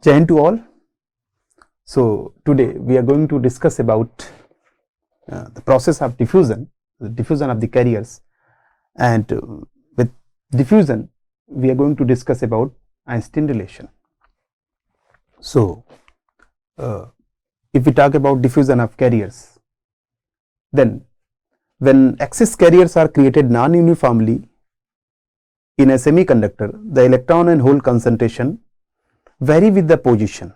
Jai Hind to all. So today we are going to discuss about the process of diffusion, the diffusion of the carriers, and with diffusion we are going to discuss about Einstein relation. So if we talk about diffusion of carriers, then when excess carriers are created non-uniformly in a semiconductor, the electron and hole concentration vary with the position,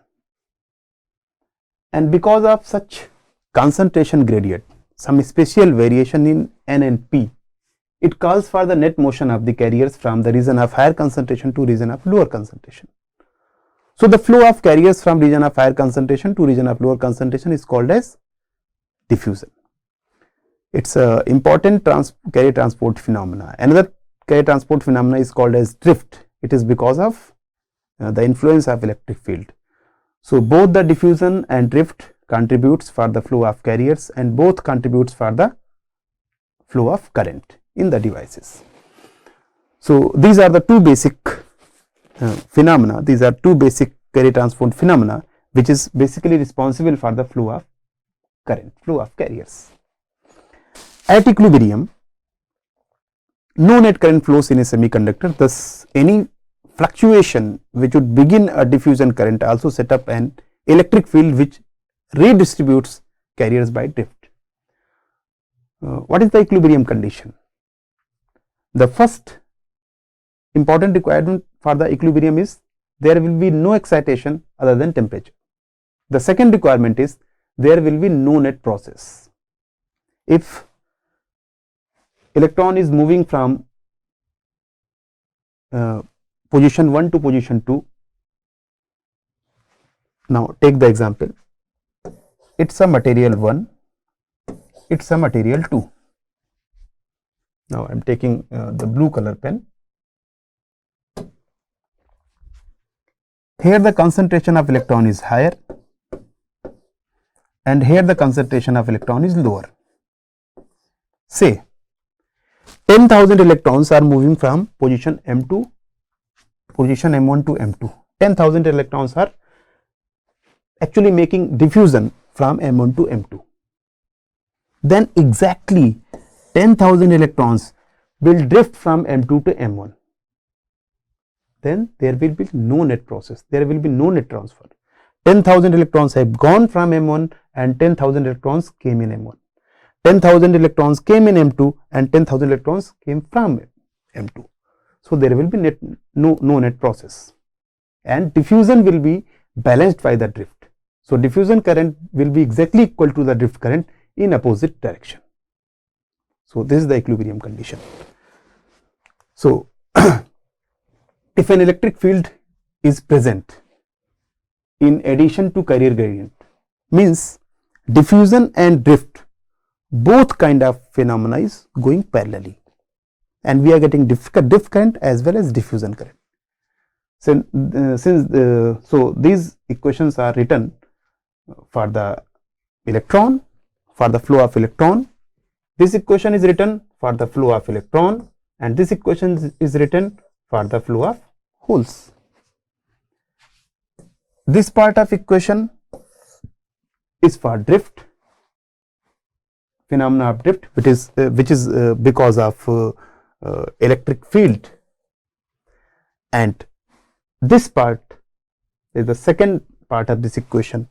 and because of such concentration gradient, some special variation in N and P, it calls for the net motion of the carriers from the region of higher concentration to region of lower concentration. So the flow of carriers from region of higher concentration to region of lower concentration is called as diffusion. It's a important carrier transport phenomena. Another carrier transport phenomena is called as drift. It is because of the influence of electric field. So both the diffusion and drift contributes for the flow of carriers, and both contributes for the flow of current in the devices. So these are the two basic phenomena. These are two basic carrier transport phenomena which is basically responsible for the flow of current, flow of carriers. At equilibrium, no net current flows in a semiconductor. Thus, any fluctuation which would begin a diffusion current also set up an electric field which redistributes carriers by drift. What is the equilibrium condition? The first important requirement for the equilibrium is there will be no excitation other than temperature. The second requirement is there will be no net process. If electron is moving from position 1 to position 2, now take the example, it's a material 1, it's a material 2. Now I am taking the blue color pen. Here the concentration of electron is higher, and here the concentration of electron is lower. Say 10,000 electrons are moving from position M to position M1 to M2. 10,000 electrons are actually making diffusion from M1 to M2. Then exactly 10,000 electrons will drift from M2 to M1. Then there will be no net process, there will be no net transfer. 10,000 electrons have gone from M1 and 10,000 electrons came in M1. 10,000 electrons came in M2 and 10,000 electrons came from M2. So there will be no net process, and diffusion will be balanced by the drift. So diffusion current will be exactly equal to the drift current in opposite direction. So this is the equilibrium condition. So if an electric field is present in addition to carrier gradient, means diffusion and drift both kind of phenomena is going parallelly, and we are getting drift current as well as diffusion current. So these equations are written for the electron, for the flow of electron. This equation is written for the flow of electron, and this equation is written for the flow of holes. This part of equation is for drift, phenomena of drift, which is because of electric field, and this part is the second part of this equation.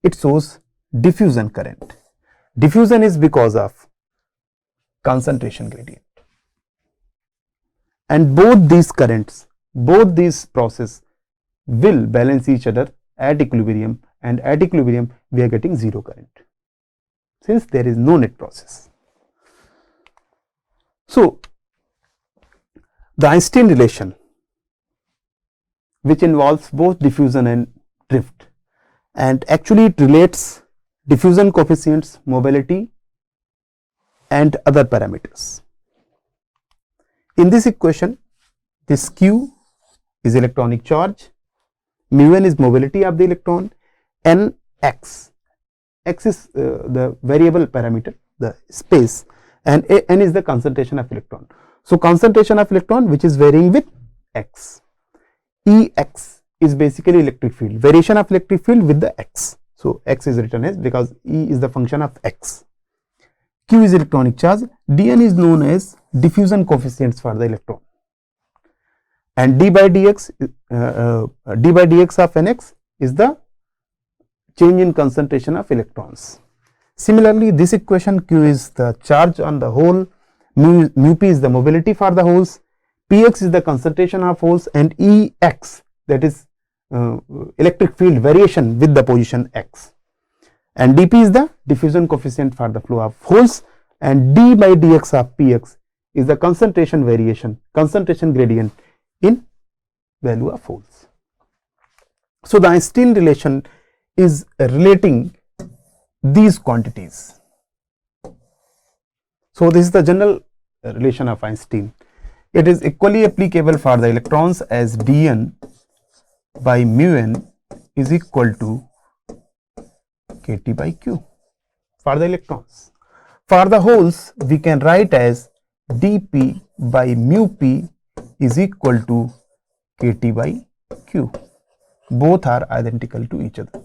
It shows diffusion current. Diffusion is because of concentration gradient, and both these currents, both these processes will balance each other at equilibrium, and at equilibrium we are getting zero current since there is no net process. So the Einstein relation, which involves both diffusion and drift, and actually it relates diffusion coefficients, mobility and other parameters. In this equation, this Q is electronic charge, mu n is mobility of the electron, n x is the variable parameter, the space, and n is the concentration of electron. So concentration of electron which is varying with x, E x is basically electric field, variation of electric field with the x. So x is written as, because E is the function of x. Q is electronic charge, dn is known as diffusion coefficients for the electron, and d by dx of nx is the change in concentration of electrons. Similarly, this equation, Q is the charge on the hole, mu p is the mobility for the holes, px is the concentration of holes, and Ex, that is electric field variation with the position x, and dp is the diffusion coefficient for the flow of holes, and d by dx of px is the concentration variation, concentration gradient in value of holes. So the Einstein relation is relating these quantities. So this is the general relation of Einstein. It is equally applicable for the electrons, as dn by mu n is equal to kT by q for the electrons. For the holes, we can write as dp by mu p is equal to kT by q. Both are identical to each other.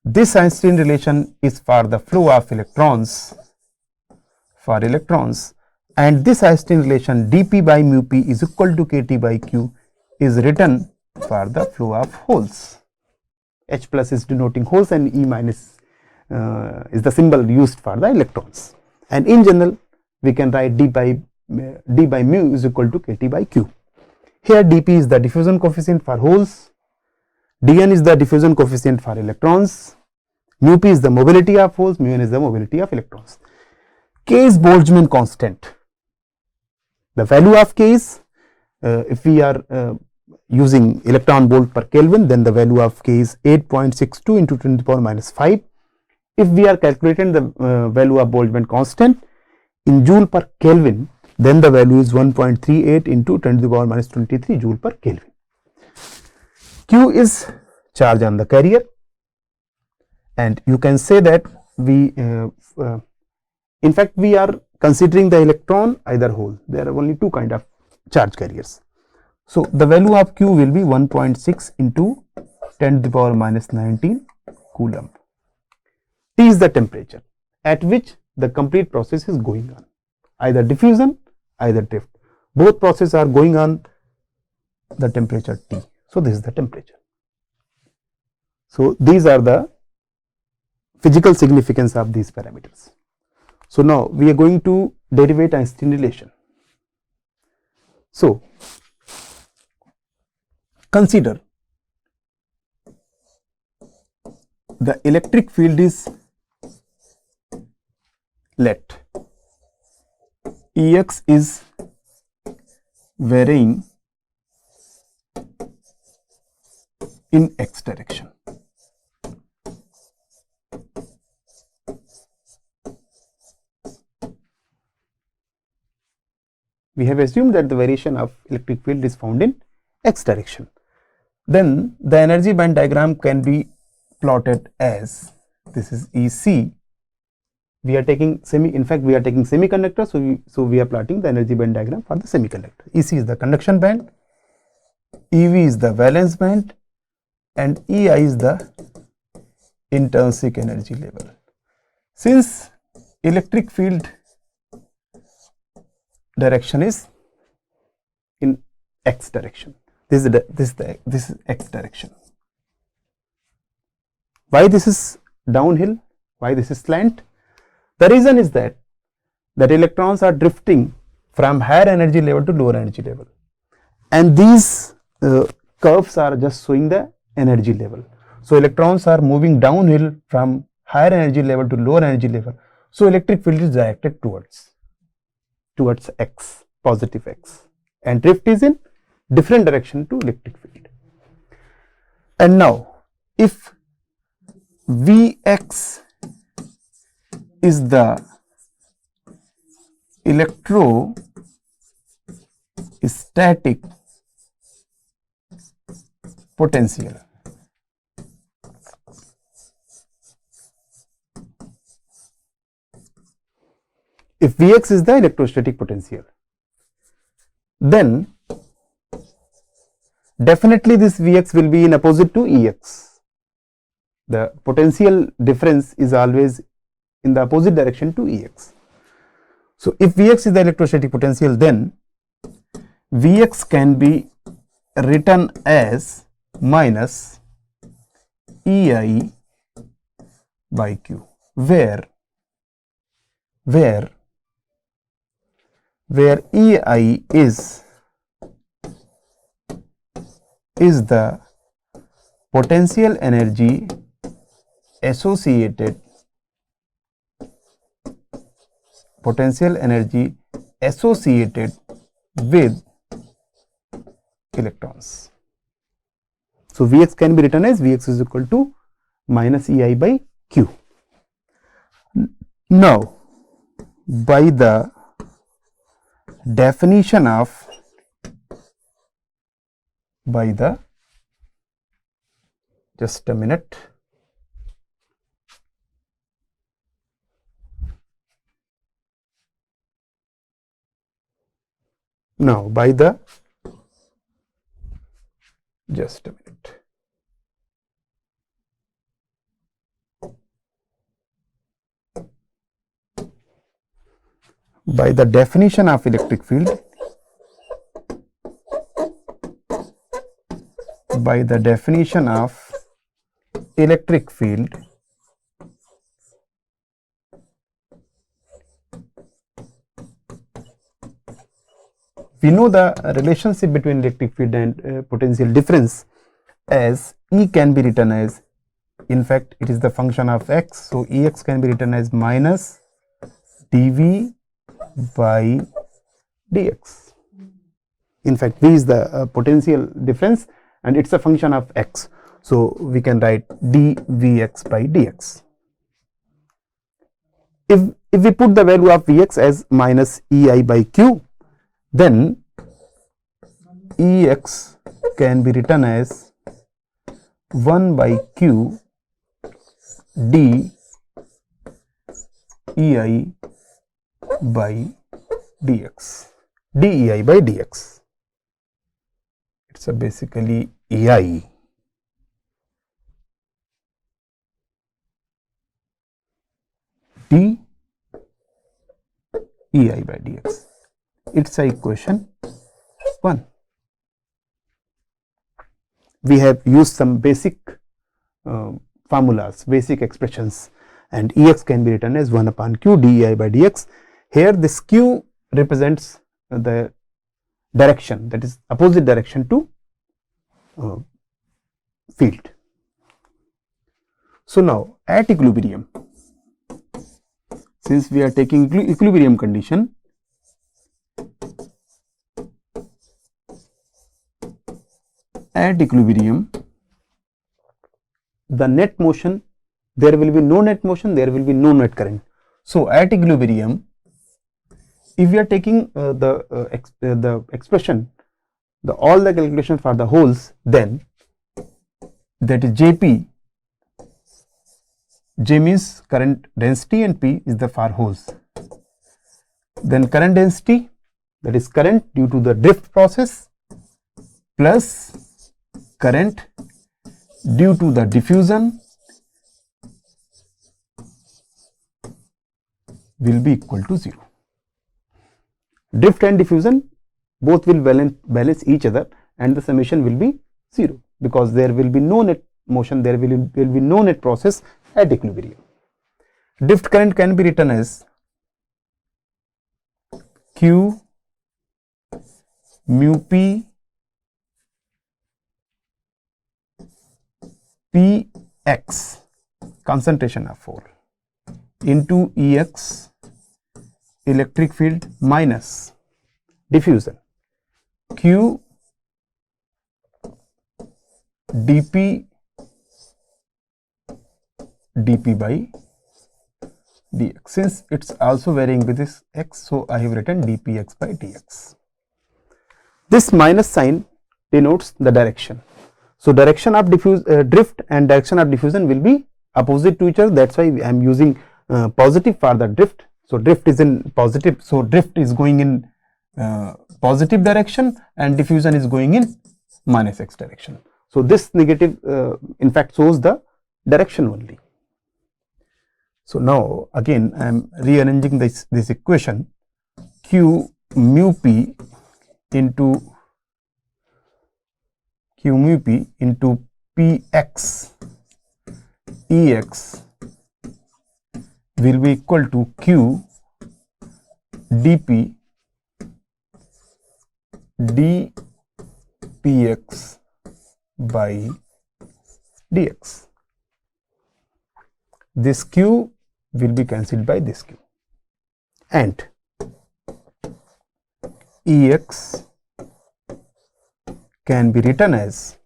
This Einstein relation is for the flow of electrons, and this Einstein relation dp by mu p is equal to kT by q is written for the flow of holes. H plus is denoting holes and E minus is the symbol used for the electrons, and in general we can write d by mu is equal to kT by q. Here dp is the diffusion coefficient for holes, dn is the diffusion coefficient for electrons, mu p is the mobility of holes, mu n is the mobility of electrons. K is Boltzmann constant. The value of K is, if we are using electron volt per Kelvin, then the value of K is 8.62 into 10 to the power minus 5. If we are calculating the value of Boltzmann constant in joule per Kelvin, then the value is 1.38 into 10 to the power minus 23 joule per Kelvin. Q is charge on the carrier, and you can say that we in fact we are considering the electron either hole. There are only two kind of charge carriers. So the value of Q will be 1.6 into 10 to the power minus 19 coulomb. T is the temperature at which the complete process is going on, either diffusion, either drift. Both processes are going on the temperature T. So this is the temperature. So these are the physical significance of these parameters. So now we are going to derivate Einstein relation. So consider the electric field is, let Ex is varying in x direction. We have assumed that the variation of electric field is found in x direction. Then the energy band diagram can be plotted as, this is EC. We are taking semiconductor, so we are plotting the energy band diagram for the semiconductor. EC is the conduction band, EV is the valence band, and EI is the intrinsic energy level. Since electric field direction is in x direction, this is x direction. Why this is downhill? Why this is slant? The reason is that electrons are drifting from higher energy level to lower energy level, and these curves are just showing the energy level. So electrons are moving downhill from higher energy level to lower energy level. So electric field is directed towards x, positive x, and drift is in different direction to electric field. And now if Vx is the electrostatic potential, if Vx is the electrostatic potential, then definitely this Vx will be in opposite to Ex. The potential difference is always in the opposite direction to Ex. So, if Vx is the electrostatic potential, then Vx can be written as minus Ei by Q, where Ei is the potential energy associated with electrons. So, Vx can be written as Vx is equal to minus Ei by Q. Now, by the definition of just a minute. Now, by the just a minute. By the definition of electric field, we know the relationship between electric field and potential difference as E can be written as, in fact, it is the function of x. So, Ex can be written as minus dV by dx. In fact, V is the potential difference and it is a function of x. So, we can write dVx by dx. If we put the value of Vx as minus Ei by Q, then Ex can be written as 1 by Q d Ei by dx, dEi by dx. It's basically Ei d Ei by dx. It's a equation 1. We have used some basic formulas, basic expressions, and Ex can be written as 1 upon Q dEi by dx. Here this Q represents the direction, that is opposite direction to field. So, now at equilibrium, since we are taking equilibrium condition, at equilibrium the net motion, there will be no net motion, there will be no net current. So, at equilibrium, if we are taking the expression, all the calculation for the holes, then that is Jp, J means current density and P is the for holes. Then current density, that is current due to the drift process, plus current due to the diffusion will be equal to 0. Drift and diffusion both will balance each other and the summation will be 0, because there will be no net motion, there will be no net process at equilibrium. Drift current can be written as Q mu P Px, concentration of hole, into Ex, electric field, minus diffusion, Q dP by dx. Since it is also varying with this x, so I have written dpx by dx. This minus sign denotes the direction. So, direction of drift and direction of diffusion will be opposite to each other. That is why I am using positive for the drift. So, drift is in positive. So, drift is going in positive direction and diffusion is going in minus x direction. So, this negative in fact shows the direction only. So, now again I am rearranging this equation. Q mu p into px ex will be equal to q dp dpx by dx. This q will be cancelled by this q, and ex can be written as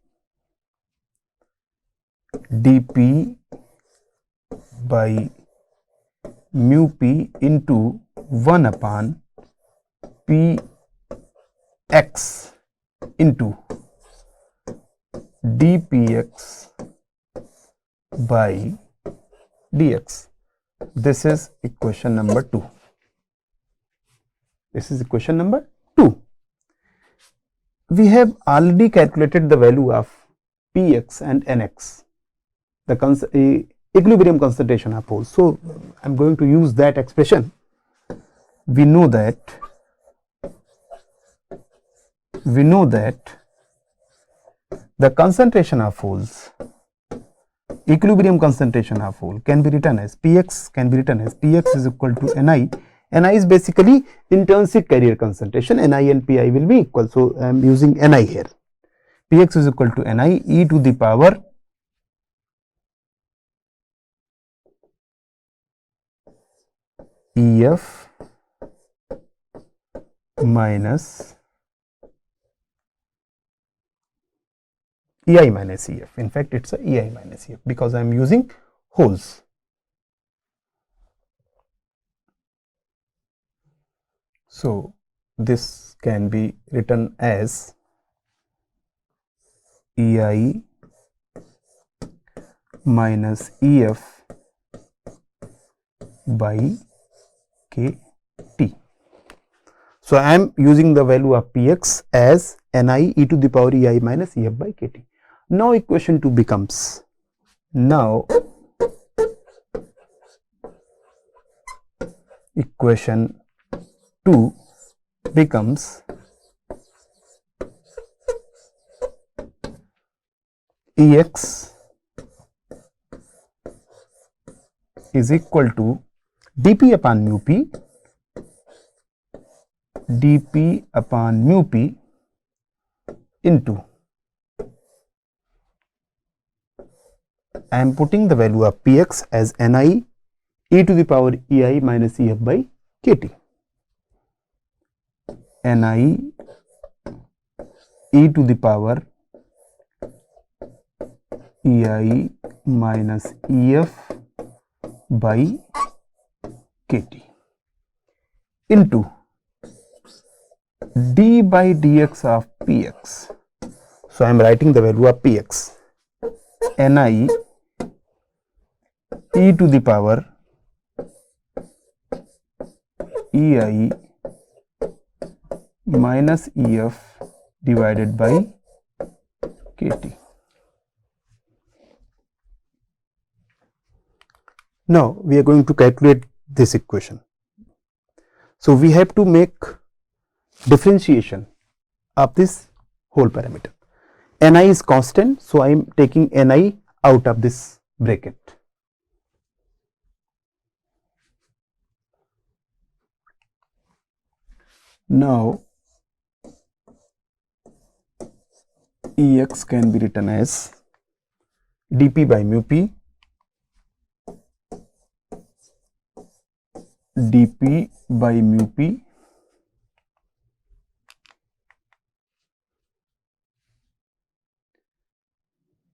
dp by mu p into 1 upon p x into dpx by dx. This is equation number 2. This is equation number 2. We have already calculated the value of px and nx, the equilibrium concentration of holes. So, I am going to use that expression. We know that the concentration of holes, equilibrium concentration of hole can be written as px is equal to ni. Ni is basically intrinsic carrier concentration. Ni and pi will be equal. So, I am using ni here. Px is equal to ni e to the power ef minus ei minus ef. In fact, it is a ei minus ef because I am using holes. So, this can be written as ei minus ef by kt. So, I am using the value of px as ni e to the power ei minus ef by kt. Now, equation 2 becomes, equation 2 becomes Ex is equal to dp upon mu p into, I am putting the value of px as ni e to the power ei minus ef by kt. Ni e to the power ei minus ef by kt into d by dx of px. So, I am writing the value of px ni e to the power ei minus ef divided by kt. Now, we are going to calculate this equation. So, we have to make differentiation of this whole parameter. Ni is constant. So, I am taking ni out of this bracket. Now, Ex can be written as dp by mu p dp by mu p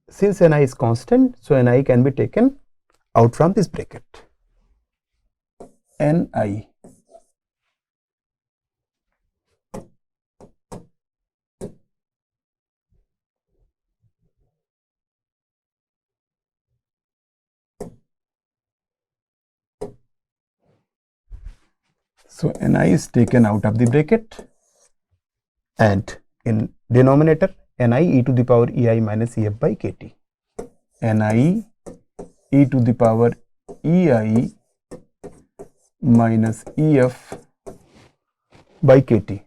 since ni is constant. So, ni can be taken out from this bracket. Ni so, ni is taken out of the bracket and in denominator Ni e to the power ei minus ef by kt. Ni e to the power ei minus ef by kt.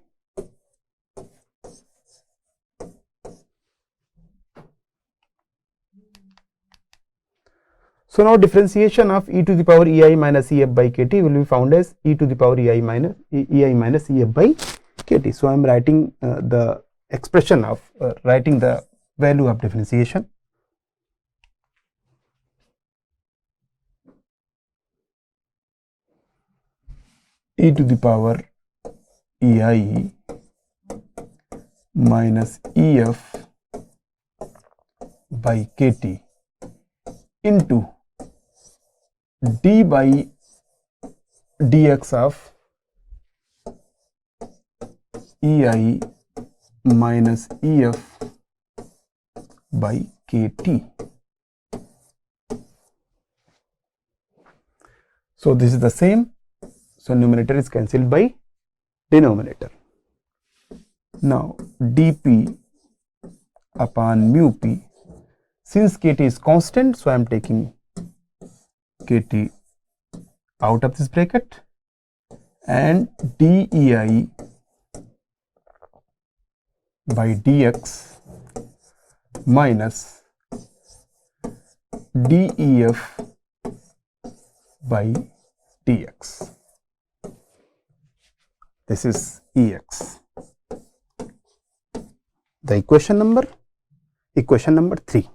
So now differentiation of e to the power ei minus ef by kt will be found as e to the power ei minus ef by kt. So I am writing the expression of writing the value of differentiation. E to the power ei minus ef by kt into d by dx of ei minus ef by kt. So this is the same. So numerator is cancelled by denominator. Now dp upon mu p, since kt is constant, so I am taking kt out of this bracket, and dei by dx minus def by dx. This is Ex. The equation number 3.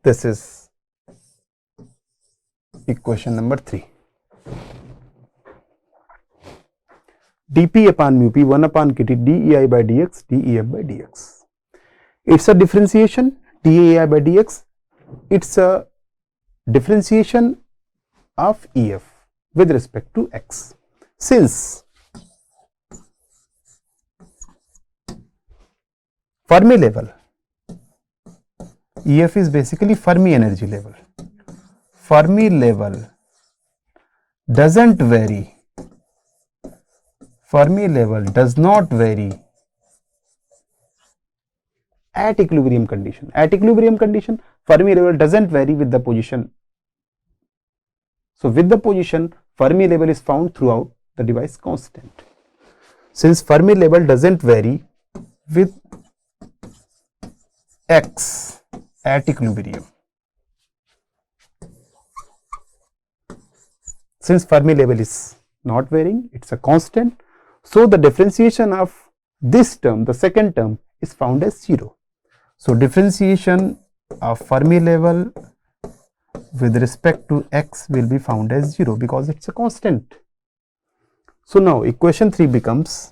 This is equation number 3. dp upon mu p 1 upon kt dei by dx def by dx. It's a differentiation dei by dx. It's a differentiation of ef with respect to x. Since Fermi level, EF is basically Fermi energy level. Fermi level doesn't vary. Fermi level does not vary at equilibrium condition. At equilibrium condition, Fermi level doesn't vary with the position. So with the position, Fermi level is found throughout the device constant. Since Fermi level doesn't vary with x at equilibrium, since Fermi level is not varying, it's a constant, so the differentiation of this term, the second term, is found as 0. So differentiation of Fermi level with respect to x will be found as 0 because it's a constant. So now equation 3 becomes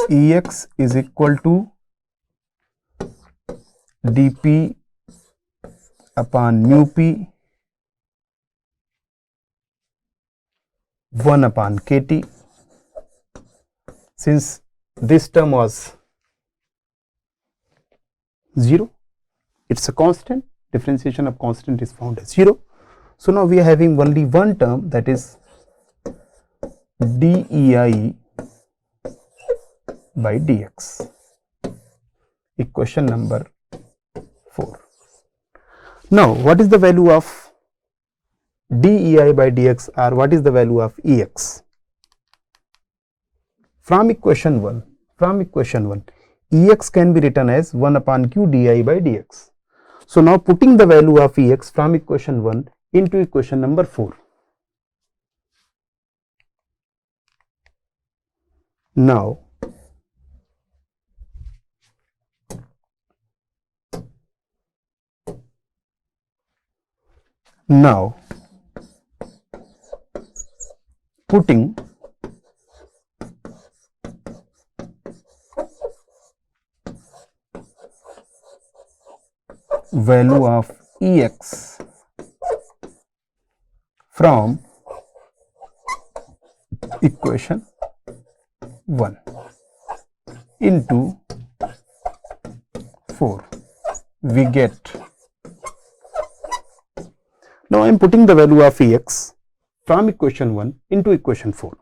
Ex is equal to dp upon mu p 1 upon kt. Since this term was 0, it's a constant, differentiation of constant is found as 0. So now we are having only one term, that is dei by dx, equation number 4. Now what is the value of dei by dx, or what is the value of Ex? From equation 1, Ex can be written as 1 upon q dei by dx. So now putting the value of Ex from equation 1 into equation number 4. Now putting value of Ex from equation 1 into 4, we get, now I am putting the value of Ex from equation 1 into equation 4.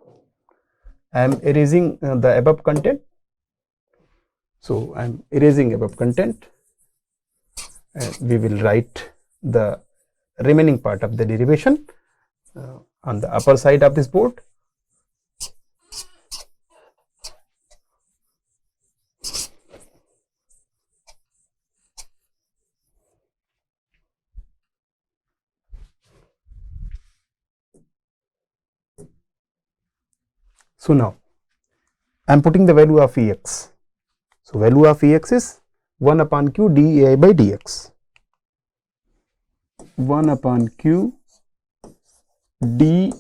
I am erasing the above content. So I am erasing above content and we will write the remaining part of the derivation on the upper side of this board. So now I am putting the value of Ex. So value of Ex is 1 upon q dEi by dx. 1 upon q dEi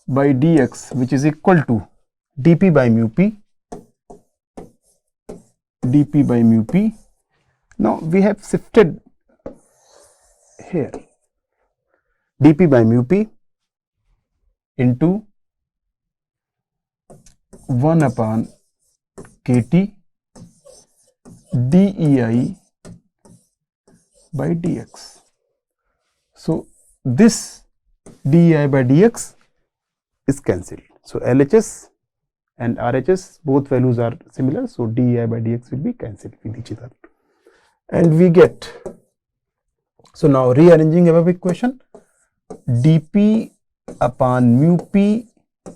by dx, which is equal to dP by mu p. dP by mu p. Now we have shifted here dP by mu p into 1 upon kT dEi by dx. So this dEi by dx is cancelled. So LHS and RHS both values are similar, so dEi by dx will be cancelled with each other and we get, so now rearranging above equation, dP upon mu p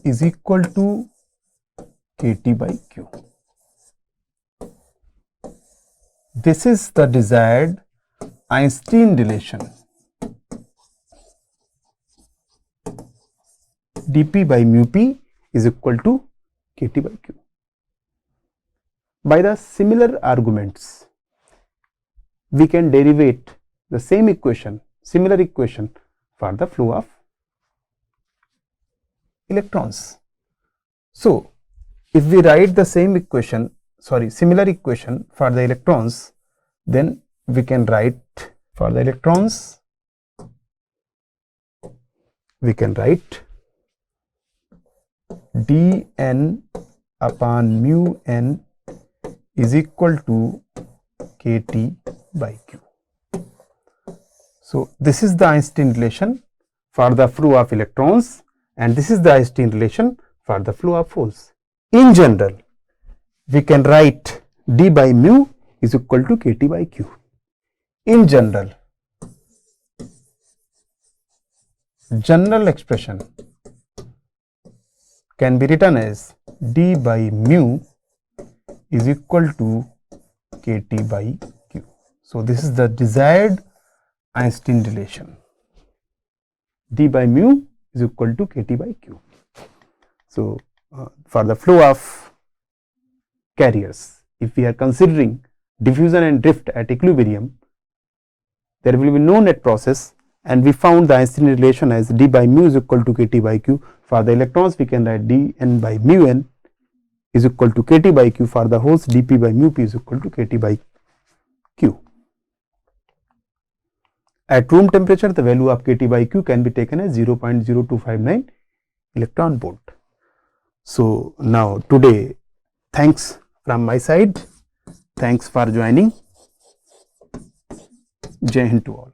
is equal to kT by q. This is the desired Einstein relation. dP by mu p is equal to kT by q. By the similar arguments, we can derivate the same equation, similar equation for the flow of electrons. So if we write the same equation, similar equation for the electrons, then we can write for the electrons, we can write dN upon mu n is equal to kT by q. So this is the Einstein relation for the flow of electrons and this is the Einstein relation for the flow of holes. In general, we can write d by mu is equal to kT by q. In general, general expression can be written as d by mu is equal to kT by q. So this is the desired Einstein relation. d by mu is equal to kT by q. So for the flow of carriers, if we are considering diffusion and drift at equilibrium, there will be no net process and we found the Einstein relation as d by mu is equal to kT by q. For the electrons, we can write dN by mu n is equal to kT by q. For the holes, dP by mu p is equal to kT by q. At room temperature, the value of kT by q can be taken as 0.0259 electron volt. So now today, thanks from my side, thanks for joining. Jai Hind to all.